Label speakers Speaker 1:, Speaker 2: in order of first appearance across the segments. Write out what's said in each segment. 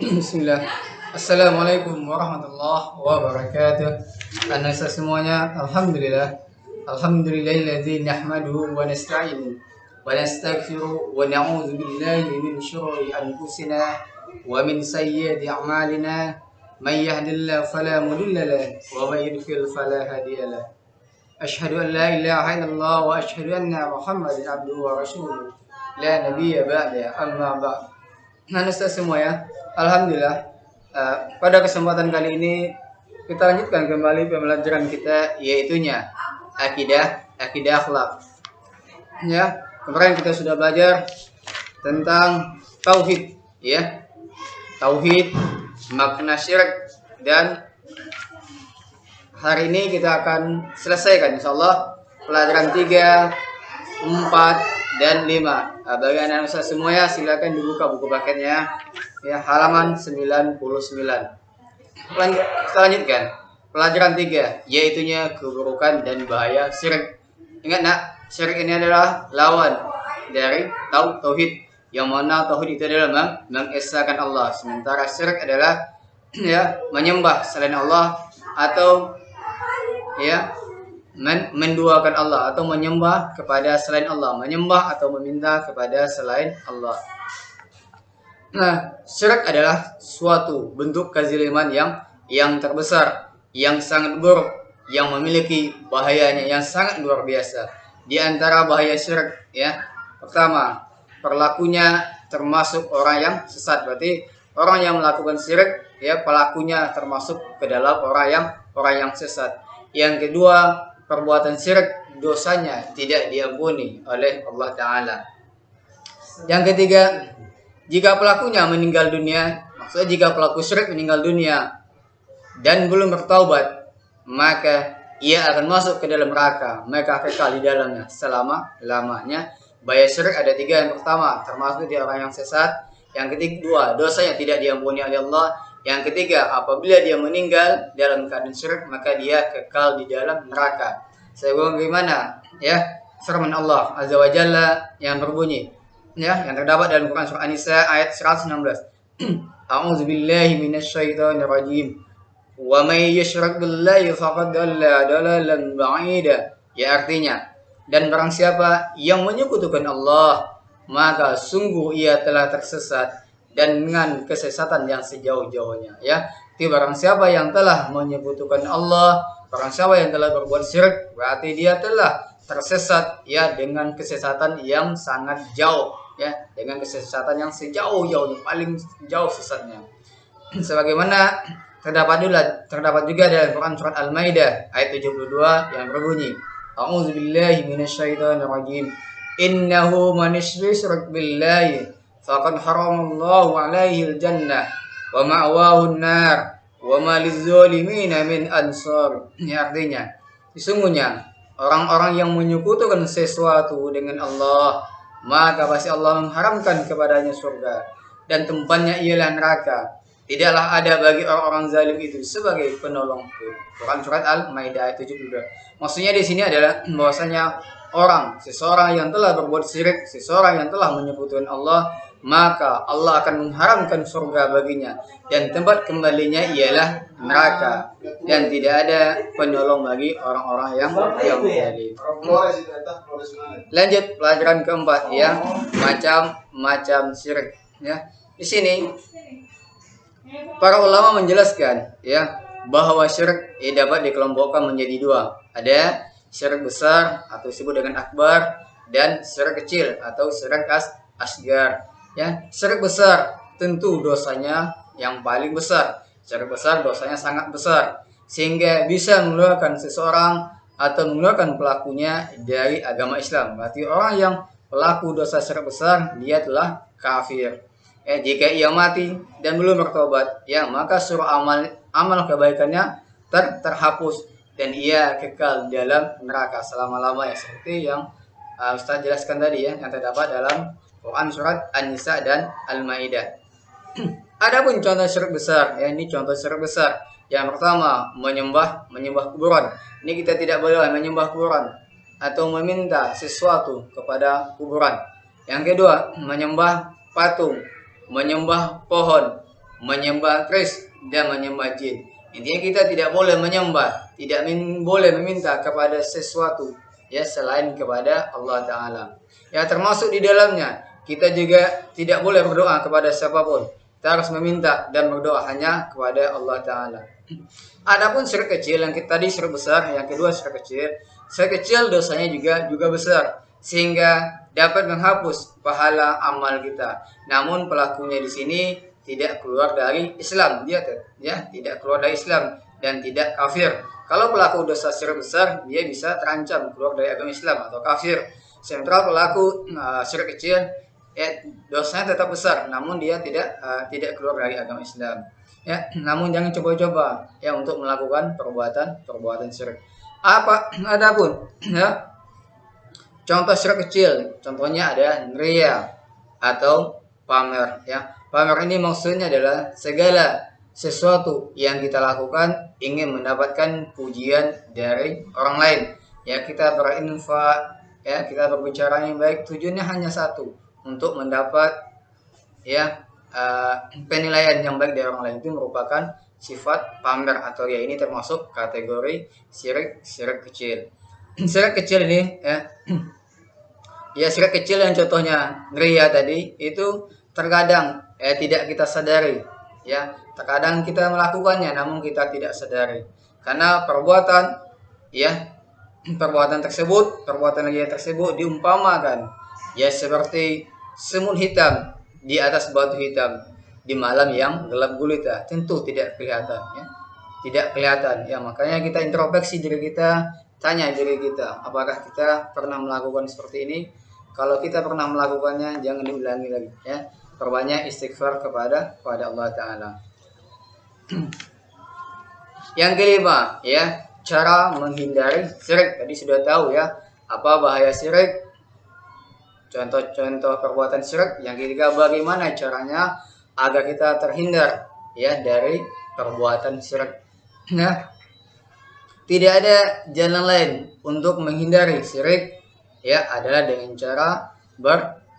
Speaker 1: Bismillah. Assalamualaikum warahmatullahi wabarakatuh. Anasa semuanya, alhamdulillah. Alhamdulillahilladzi nahmaduhu wa nasta'inuhu wa nastaghfiruh wa na'udzu billahi min syururi anfusina wa min sayyiati a'malina. May yahdihillahu fala mudilla lahu wa may yudlil fala hadiya lahu. Asyhadu an la ilaha illallah wa asyhadu anna Muhammadan abduhu wa rasuluh. La nabiyya ba'da, amma ba'd. Anasa semuanya, alhamdulillah. Pada kesempatan kali ini kita lanjutkan kembali pembelajaran kita, yaitunya akidah akhlak. Ya, kemarin kita sudah belajar tentang tauhid, ya. Tauhid, makna syirik, dan hari ini kita akan selesaikan insyaallah pelajaran 3, 4 dan 5. Bagi anak usaha semuanya silakan dibuka buku paketnya, ya, halaman 99. Kita lanjutkan pelajaran 3, yaitunya keburukan dan bahaya syirik. Ingat nak, syirik ini adalah lawan dari tauhid, yang mana tauhid itu adalah mengesahkan Allah, sementara syirik adalah ya menyembah selain Allah, atau ya menduakan Allah, atau menyembah kepada selain Allah, menyembah atau meminta kepada selain Allah. Nah, syirik adalah suatu bentuk kezaliman yang terbesar, yang sangat buruk, yang memiliki bahayanya yang sangat luar biasa. Di antara bahaya syirik, ya, pertama, pelakunya termasuk orang yang sesat. Berarti orang yang melakukan syirik, ya, pelakunya termasuk ke dalam orang yang sesat. Yang kedua, perbuatan syirik dosanya tidak diampuni oleh Allah Ta'ala. Yang ketiga, jika pelakunya meninggal dunia, maksudnya jika pelaku syirik meninggal dunia dan belum bertaubat, maka ia akan masuk ke dalam neraka, maka kekal di dalamnya selama-lamanya. Bahaya syirik ada 3. Yang pertama, termasuk dia orang yang sesat. Yang ketiga, dosanya tidak diampuni oleh Allah. Yang ketiga, apabila dia meninggal dalam keadaan syirik, maka dia kekal di dalam neraka. Sebagaimana ya firman Allah Azza wa Jalla yang berbunyi, ya, yang terdapat dalam Quran surah An-Nisa ayat 116. A'udzu billahi minasyaitonir rajim. Wa may yusyrik billahi faqad dhalla dhalalan ba'ida. Ya, artinya, dan barang siapa yang menyekutukan Allah, maka sungguh ia telah tersesat, dan dengan kesesatan yang sejauh-jauhnya. Ya, jadi barang siapa yang telah menyekutukan Allah, barang siapa yang telah berbuat syirik, berarti dia telah tersesat, ya, dengan kesesatan yang sangat jauh, ya, dengan kesesatan yang sejauh-jauhnya, paling jauh sesatnya. Sebagaimana terdapat juga dalam Quran surat Al-Maidah ayat 72 yang berbunyi, A'udzu billahi minasyaitonir rajim. Innahu man yusyrik billahi faqad haramallahu 'alaihi al-jannah wa ma'wahu an-nar wa ma lizzalimin min ansar. Ya, artinya, sesungguhnya orang-orang yang menyekutukan sesuatu dengan Allah, maka pasti Allah mengharamkan kepadanya surga, dan tempatnya ialah neraka. Tidaklah ada bagi orang-orang zalim itu sebagai penolong pun. Quran surat Al-Maidah ayat 72. Maksudnya di sini adalah bahwasanya seseorang yang telah berbuat syirik, seseorang yang telah menyekutukan Allah, maka Allah akan mengharamkan surga baginya, dan tempat kembalinya ialah neraka, dan tidak ada penolong bagi orang-orang yang zalim. Lanjut pelajaran keempat, ya, macam-macam syirik. Ya, di sini para ulama menjelaskan, ya, bahwa syirik dapat dikelompokkan menjadi 2. Ada syirik besar atau disebut dengan akbar, dan syirik kecil atau syirik asgar. Ya, syirik besar tentu dosanya yang paling besar. Syirik besar dosanya sangat besar, sehingga bisa mengeluarkan seseorang atau mengeluarkan pelakunya dari agama Islam. Berarti orang yang pelaku dosa syirik besar, dia telah kafir. Jika ia mati dan belum bertobat, ya, maka seluruh amal kebaikannya terhapus, dan ia kekal dalam neraka selama-lamanya, seperti yang Ustaz jelaskan tadi, ya, yang terdapat dalam Quran surat An-Nisa dan Al-Maidah. Adapun contoh syirik besar, ya, ini contoh syirik besar. Yang pertama, menyembah kuburan. Ini kita tidak boleh menyembah kuburan atau meminta sesuatu kepada kuburan. Yang kedua, menyembah patung, menyembah pohon, menyembah keris dan menyembah jin. Intinya kita tidak boleh menyembah, tidak boleh meminta kepada sesuatu ya selain kepada Allah Ta'ala. Ya termasuk di dalamnya kita juga tidak boleh berdoa kepada siapapun. Kita harus meminta dan berdoa hanya kepada Allah Ta'ala. Adapun syirik kecil, yang tadi syirik besar, yang kedua syirik kecil. Syirik kecil dosanya juga besar, sehingga dapat menghapus pahala amal kita. Namun pelakunya di sini tidak keluar dari Islam, dia tidak keluar dari Islam dan tidak kafir. Kalau pelaku dosa syirik besar, dia bisa terancam keluar dari agama Islam atau kafir. Sementara pelaku syirik kecil, dosanya tetap besar, namun dia tidak keluar dari agama Islam. Ya, namun jangan coba-coba ya untuk melakukan perbuatan syirik. Adapun ya contoh syirik kecil, contohnya ada riya atau pamer ya. Pamer ini maksudnya adalah segala sesuatu yang kita lakukan ingin mendapatkan pujian dari orang lain. Ya, kita berinfak, ya, kita berbicara yang baik, tujuannya hanya satu, untuk mendapat ya penilaian yang baik dari orang lain. Itu merupakan sifat pamer atau ya ini termasuk kategori syirik kecil. Syirik kecil ini ya syirik kecil yang contohnya riya tadi itu terkadang tidak kita sadari ya, terkadang kita melakukannya namun kita tidak sadari karena perbuatan riya tersebut diumpamakan ya seperti semut hitam di atas batu hitam di malam yang gelap gulita, tentu tidak kelihatan ya, makanya kita introspeksi diri kita, tanya diri kita, apakah kita pernah melakukan seperti ini? Kalau kita pernah melakukannya, jangan diulangi lagi ya. Perbanyak istighfar kepada Allah Ta'ala. Yang kelima ya, cara menghindari syirik. Tadi sudah tahu ya apa bahaya syirik, contoh-contoh perbuatan syirik. Yang ketiga, bagaimana caranya agar kita terhindar ya dari perbuatan syirik. Nah, tidak ada jalan lain untuk menghindari syirik ya adalah dengan cara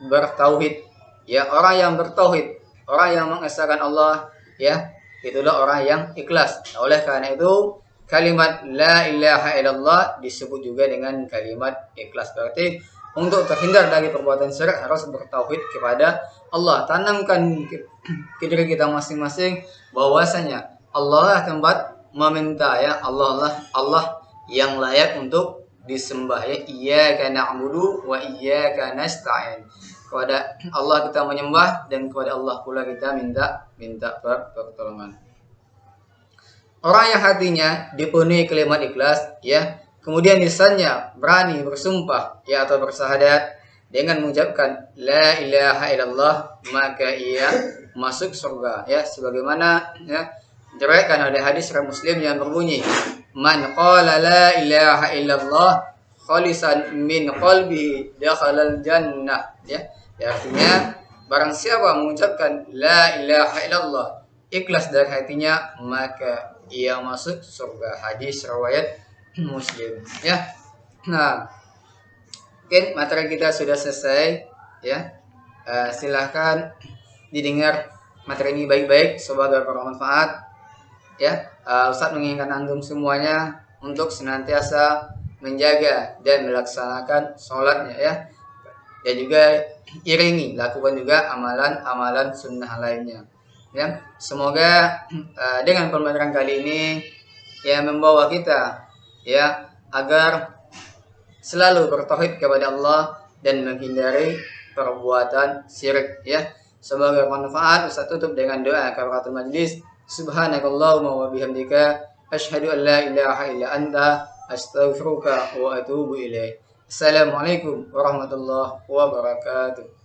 Speaker 1: bertauhid. Ya, orang yang bertauhid, orang yang mengesahkan Allah ya, itulah orang yang ikhlas. Oleh karena itu kalimat la ilaha illallah disebut juga dengan kalimat ikhlas. Berarti untuk terhindar dari perbuatan syirik harus bertauhid kepada Allah. Tanamkan ke diri kita masing-masing bahwasanya Allah tempat meminta ya, Allah yang layak untuk disembah ya. Iyyaka na'budu wa iyyaka nasta'in. Kepada Allah kita menyembah dan kepada Allah pula kita minta pertolongan. Orang yang hatinya dipenuhi kalimat ikhlas ya, kemudian lisannya berani bersumpah ya atau bersahadat dengan mengucapkan la ilaha illallah, maka ia masuk surga ya, sebagaimana ya diriwayatkan oleh hadis riwayat Muslim yang berbunyi man qala la ilaha illallah khalisan min qalbihi dakhalal jannah ya. Artinya barang siapa mengucapkan la ilaha illallah ikhlas dari hatinya, maka ia masuk surga. Hadis riwayat Muslim ya. Nah, mungkin materi kita sudah selesai ya. Silahkan didengar materi ini baik-baik, semoga bermanfaat ya. Ustaz mengingatkan antum semuanya untuk senantiasa menjaga dan melaksanakan sholatnya ya, dan juga lakukan juga amalan sunnah lainnya ya. Semoga dengan pembelajaran kali ini ya membawa kita ya agar selalu bertauhid kepada Allah dan menghindari perbuatan syirik ya. Semoga bermanfaat. Ustaz tutup dengan doa kafaratul majlis. Subhanakallahumma wa bihamdika asyhadu an la ilaha illa anta astaghfiruka wa atubu ilaik. Assalamualaikum warahmatullahi wabarakatuh.